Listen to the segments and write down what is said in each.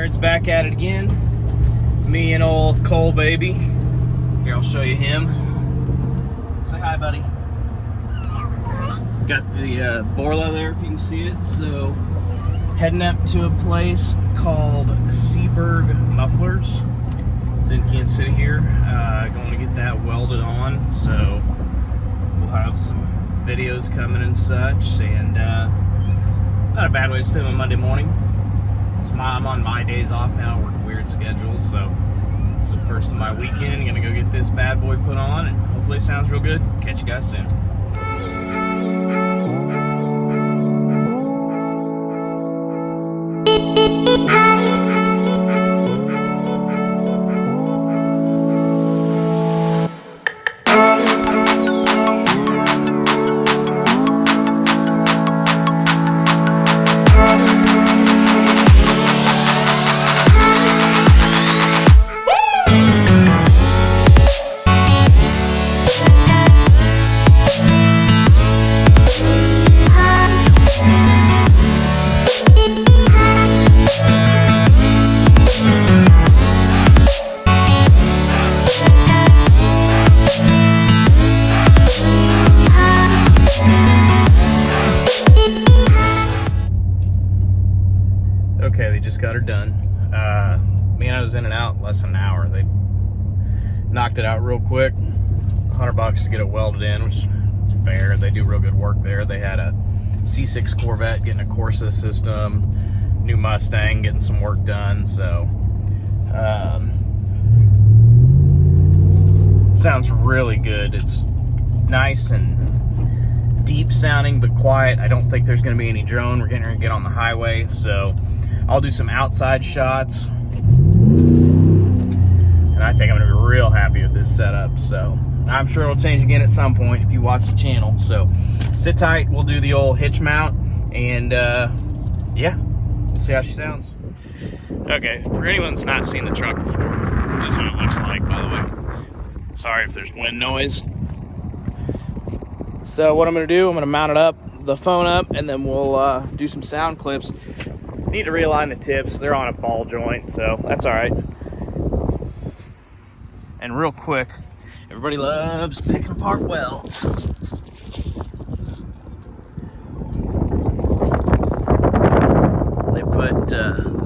Jared's back at it again. Me and old Cole baby. Here, I'll show you him. Say hi, buddy. Got the Borla there, if you can see it. So, heading up to a place called Seaberg Mufflers. It's in Kansas City here. Going to get that welded on. So, we'll have some videos coming and such. And not a bad way to spend my Monday morning. I'm on my days off now. I work a weird schedule, so it's the first of my weekend. I'm gonna go get this bad boy put on, and hopefully it sounds real good. Catch you guys soon. Okay, they just got her done. Man, I was in and out less than an hour. They knocked it out real quick. $100 to get it welded in, which is fair. They do real good work there. They had a C6 Corvette getting a Corsa system, new Mustang getting some work done. So, sounds really good. It's nice and deep sounding, but quiet. I don't think there's going to be any drone. We're getting ready to get on the highway, so I'll do some outside shots, and I think I'm gonna be real happy with this setup. So I'm sure it'll change again at some point if you watch the channel. So sit tight, we'll do the old hitch mount, and yeah, we'll see how she sounds. Okay, for anyone that's not seen the truck before, this is what it looks like, by the way. Sorry if there's wind noise. So what I'm gonna do, I'm gonna mount it up, the phone up, and then we'll do some sound clips. Need to realign the tips. They're on a ball joint, so that's all right. And real quick, everybody loves picking apart welds. They put,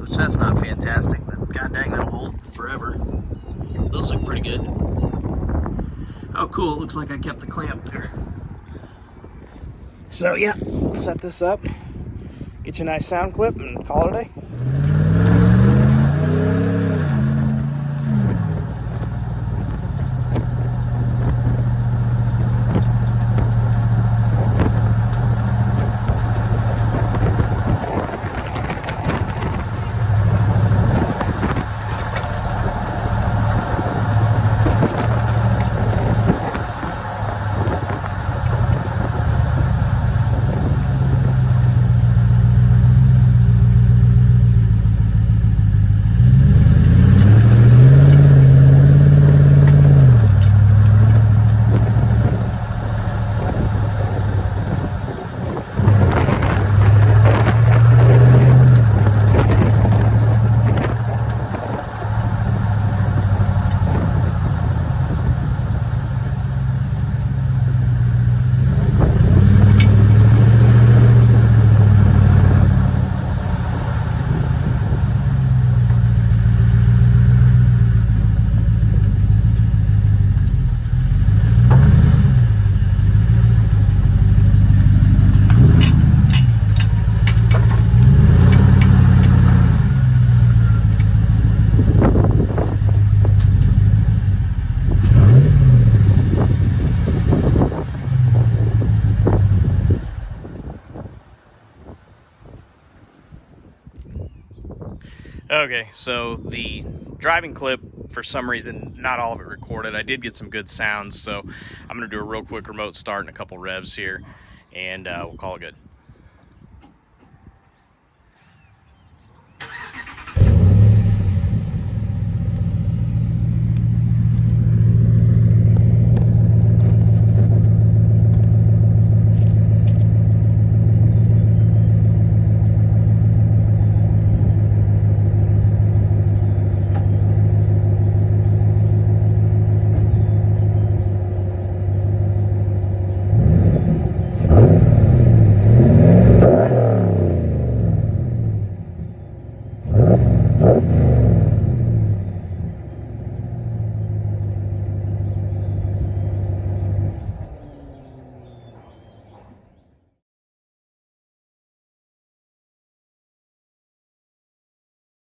which that's not fantastic, but god dang, that'll hold forever. Those look pretty good. Oh, cool, it looks like I kept the clamp there. So yeah, we'll set this up. Get you a nice sound clip and call it a day. Okay, so the driving clip, for some reason, not all of it recorded. I did get some good sounds, so I'm going to do a real quick remote start and a couple revs here, and we'll call it good.